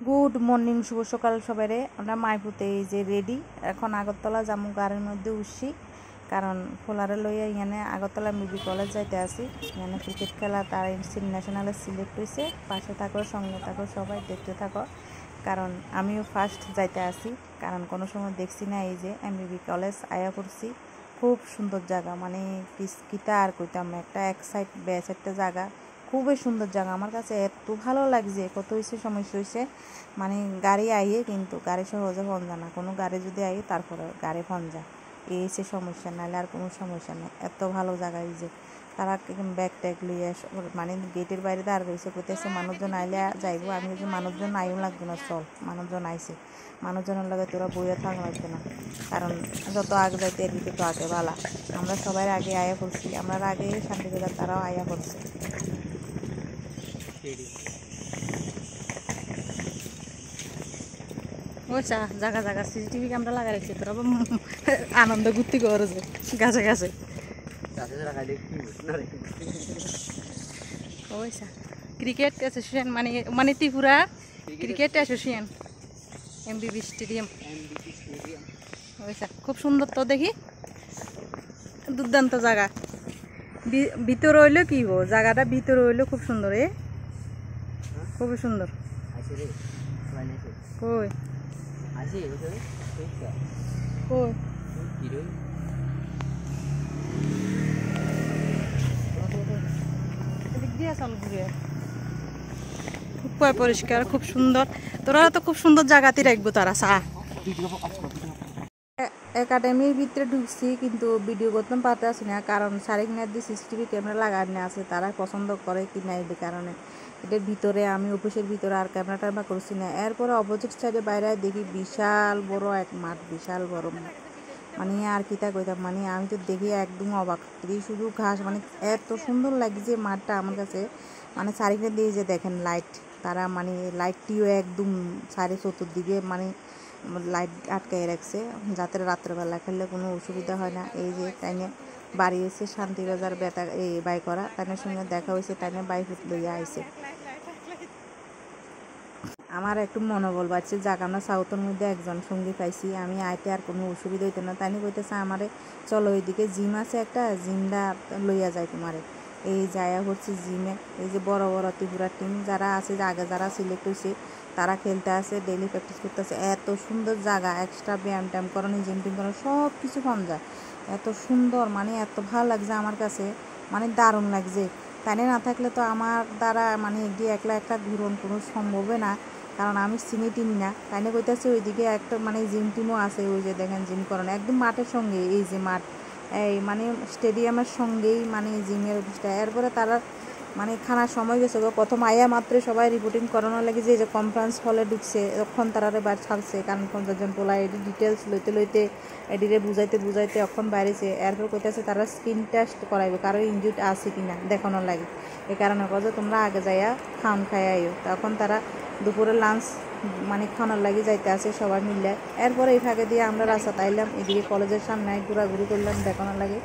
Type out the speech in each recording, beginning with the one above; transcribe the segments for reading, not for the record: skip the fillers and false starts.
Good morning, শুভ সকাল সবাইরে। আমরা মাইপুতে এই যে রেডি, এখন আগরতলা যামু গাড়ির মধ্যে উঠছি, কারণ খোলারে লইয়া এখানে আগরতলা মিবি কলেজ যাইতে আসি। এখানে ক্রিকেট খেলা তার ন্যাশনালে সিলেক্ট হয়েছে। পাশে থাকো, সঙ্গে থাকো, সবাই দেখতে থাকো, কারণ আমিও ফার্স্ট যাইতে আসি, কারণ কোনো সময় দেখছি না। এই যে এমবিবি কলেজ আয়া করছি, খুব সুন্দর জায়গা, মানে কিতা আর কইতাম, একটা এক সাইড ব্যাচ একটা জায়গা, খুবই সুন্দর জায়গা। আমার কাছে এত ভালো লাগছে, কত হয়েছে সমস্যা হয়েছে, মানে গাড়ি আইয়ে কিন্তু গাড়ি সহজে ফোন যায় না, কোনো গাড়ি যদি আইয়ে তারপরে গাড়ি ফোন যায়, এই হচ্ছে সমস্যা, নাহলে আর কোনো সমস্যা নেই। এত ভালো জায়গায় যে তারা ব্যাগ ট্যাগ লইয়া মানে গেটের বাইরে দাঁড় রয়েছে, করতেছে মানুষজন আইলে যাইবো। আমি যে মানুষজন আইও লাগবে না, চল, মানুষজন আইছে, মানুষজনের লগে তোরা বইয়ে থাকা লাগবে না, কারণ যত আগে যাইতে এদিকে তো আগে ভালা। আমরা সবাই আগে আয়া করছি, আমরা আগে শান্তিবাজার, তারাও আয়া করছে। ওইসা জায়গা জায়গা সিসিটিভি ক্যামেরা লাগা রাখছে, তোরা আনন্দ ঘুরতে করছে গাছে গাছে। ওইসা ক্রিকেট অ্যাসোসিয়েশন, মানে মানে ত্রিপুরা ক্রিকেট অ্যাসোসিয়েশন, এমবিবি স্টেডিয়াম। ওইসা খুব সুন্দর তো, দেখি দুর্দান্ত জায়গা। ভিতরে হইলো কি গো, জায়গাটা ভিতরে হইলো খুব সুন্দর, খুবই সুন্দর। কই কই খুব পরিষ্কার, খুব সুন্দর। তোরা তো খুব সুন্দর জায়গাতে রাখবো তারা। চা একাডেমির ভিতরে ঢুকছি, কিন্তু ভিডিও করতে পারতে আসি না, কারণ সারেকিনার দিয়ে সিসিটিভি ক্যামেরা লাগানো আছে, তারা পছন্দ করে কি না এই কারণে। এটার ভিতরে আমি অফিসের ভিতরে আর ক্যামেরা ট্যামেরা করছি না। এরপরে অপোজিট সাইডে বাইরে দেখি বিশাল বড় এক মাঠ, বিশাল বড় মাঠ, মানে আর কিতা কইতাম, মানে আমি তো দেখি একদম অবাক, শুধু ঘাস, মানে এত সুন্দর লাগছে মাঠটা আমার কাছে। মানে চারিখানে দিয়ে যে দেখেন লাইট, তারা মানে লাইটটিও একদম সাড়ে চতুর্দিকে মানে লাইট আটকাই রাখছে, যাতে রাত্রেবেলা খেললে কোনো অসুবিধা হয় না। এই যে তাইনে বাড়ি এসে শান্তিবাজার বেতা এই বাই করা, তাইনের সঙ্গে দেখা হয়েছে, তাইনে বাইফুট লইয়া আইছে। আমার একটু মনোবল বাড়ছে, যাক আমরা সাউথের মধ্যে একজন সঙ্গী পাইছি, আমি আইতে আর কোনো অসুবিধা হইতো না। তাই কইতেছে আমারে, চলো ওইদিকে জিম আছে একটা, জিমটা লইয়া যায় তোমারে। এই যায়া হচ্ছে জিমে, এই যে বড় বড় ত্রিপুরার টিম যারা আছে, আগে যারা সিলেক্ট হয়েছে তারা খেলতে আসে, ডেইলি প্র্যাকটিস করতেছে। এত সুন্দর জায়গা, এক্সট্রা ব্যায়াম ট্যাম করানো, জিম টিম করানো, সব কিছু পাওয়া যায়। এত সুন্দর, মানে এত ভালো লাগছে আমার কাছে, মানে দারুণ লাগছে। তাই না থাকলে তো আমার দ্বারা মানে গিয়ে একলা একটা ঘুরন কোনো সম্ভবই না, কারণ আমি চিনি টিনি না। তাই না কইতেছে ওইদিকে একটা মানে জিম টিমও আছে, ওই যে দেখেন জিম করানো একদম মাঠের সঙ্গে, এই যে মাঠ, এই মানে স্টেডিয়ামের সঙ্গেই মানে জিমের অফিসটা। এরপরে তারা মানে খানার সময় গেছে গো, প্রথম আয়া মাত্রে সবাই রিপোর্টিং করানো লাগে, যে যে কনফারেন্স হলে ঢুকছে, তখন তারা বাইরে ছাড়ছে, কারণ 50 জন পোলা এটি ডিটেলস লইতে লইতে এটিরে বুঝাইতে বুঝাইতে এখন বাইরেছে। এরপর কইতেছে তারা স্কিন টেস্ট করাইবে, কারো ইনজুড আছে কিনা দেখানোর লাগে। এই কারণে কছে তোমরা আগে যাইয়া খাম খাই আইও। তখন তারা দুপুরে লাঞ্চ মানে খাওয়ানোর লাগে যাইতে আছে সবাই মিলে। এরপরে এই ফাঁকে দিয়ে আমরা রাস্তা আইলাম, এদিকে কলেজের সামনে ঘোরাঘুরি করলাম দেখানোর লাগে।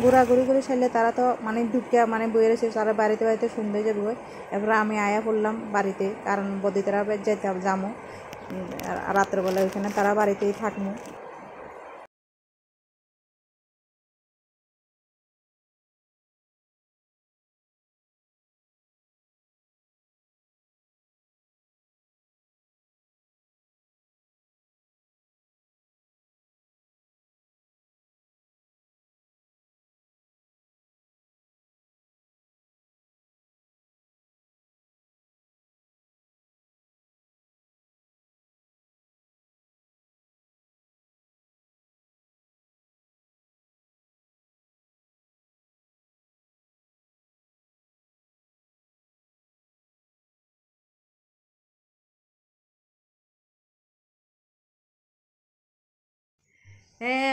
ঘোরাঘুরি করে সাইলে তারা তো মানে ঢুকে মানে বইয়ে রয়েছে, তারা বাড়িতে বাড়িতে সুন্দর যাবে। এরপরে আমি আয়া পড়লাম বাড়িতে, কারণ বদি তারা যেতে যাবো রাত্রেবেলা, ওইখানে তারা বাড়িতেই থাকবো।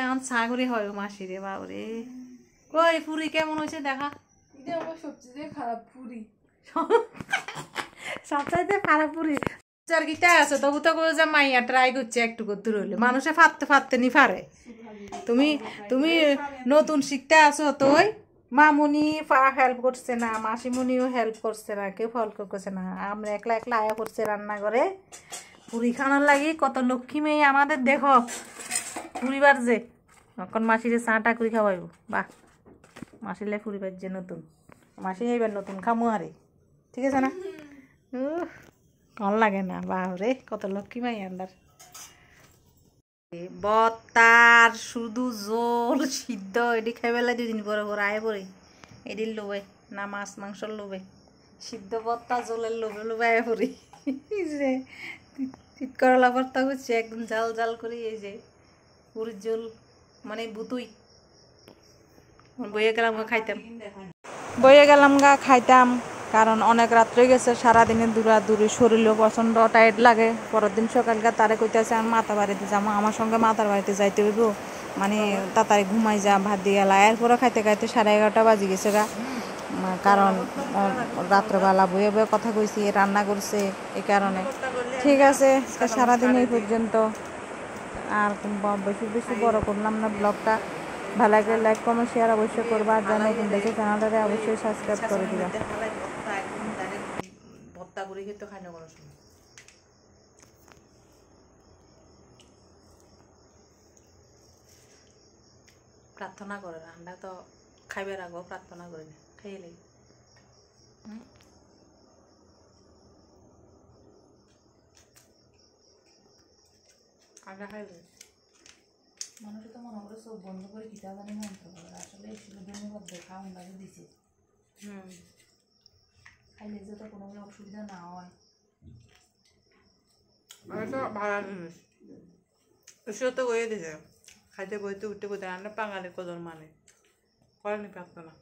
আমার ছাগরি হয় মাসি রে, বাবরে কই পুরি কেমন হয়েছে দেখা। সবচেয়ে খারাপ পুরি, সবচাইতে খারাপ পুরি চারকিটা আছে, তবু তো যে মাইয়া ট্রাই করছে একটু করতে রইলে, মানুষে ফাটতে ফাটতে নি পারে। তুমি তুমি নতুন শিখতে আসো, তোই মামুনি হেল্প করছে না, মাসিমুনিও হেল্প করছে না, কেউ হেল্প করছে না, আমরা একলা একলা আয়া করছে রান্না করে। পুরি খাওয়ানোর লাগি কত লক্ষ্মী মেয়ে আমাদের দেখো পরিবার যে এখন মাসিরে চাটা করে খাওয়াইব বাহ মাসিলে পরিবার যে নতুন মাসি এইবার নতুন খামু আরে ঠিক আছে না কল লাগে না বাহ রে কত লক্ষ্মী মাই আন্ডার বত্তার শুধু জোল সিদ্ধ এটি খাই বেলা দুদিন পরে পরে আয় পরে এটির লোভে না মাছ মাংসর লোভে সিদ্ধ বত্তা জলের লোভে লোভে আয় পরে যে তিত করলা ভর্তা করছে একদম জাল জাল করে এই যে পুরীর জল মানে বুতুই বইয়ে গেলাম গা খাইতাম বইয়ে গেলাম গা খাইতাম কারণ অনেক রাত্রে গেছে সারাদিনে দূরাদূরি শরীরও প্রচণ্ড টায়ার্ড লাগে পরের দিন সকালকে তারে কইতেছে আমি মাতা বাড়িতে যাবো আমার সঙ্গে মাতার বাড়িতে যাইতে হইব মানে তাড়াতাড়ি ঘুমাই যা ভাত দিয়ে গেলা এরপরে খাইতে খাইতে 11:30 বাজে গেছে গা কারণ রাত্রেবেলা বয়ে বয়ে কথা কইছি রান্না করছে এই কারণে ঠিক আছে সারাদিন এই পর্যন্ত আর বেশি বেশি বড় করলাম না ব্লগটা ভালো লাগলে লাইক কমেন্ট শেয়ার অবশ্যই করবা আর যারা নতুন দেখে চ্যানেলটারে অবশ্যই সাবস্ক্রাইব করে দিবা ভর্তা করে খেতে খাই না কোনো সময় প্রার্থনা করে না আমরা তো খাইবার আগেও প্রার্থনা করি না খাইয়ে লাগি আমরা খাইলে মানুষ তো মনে করে সব বন্ধ করে কিতা জানি মন্ত্র করে আসলে সুবিধার মধ্যে খাওয়ান লাগে দিছে খাইলে যে তো কোনো অসুবিধা না হয় তো ভালো জিনিস ঈশ্বর তো কয়ে দিছে খাইতে বইতে উঠতে বইতে রান্না বাঙালি কদর মানে করেনি প্রার্থনা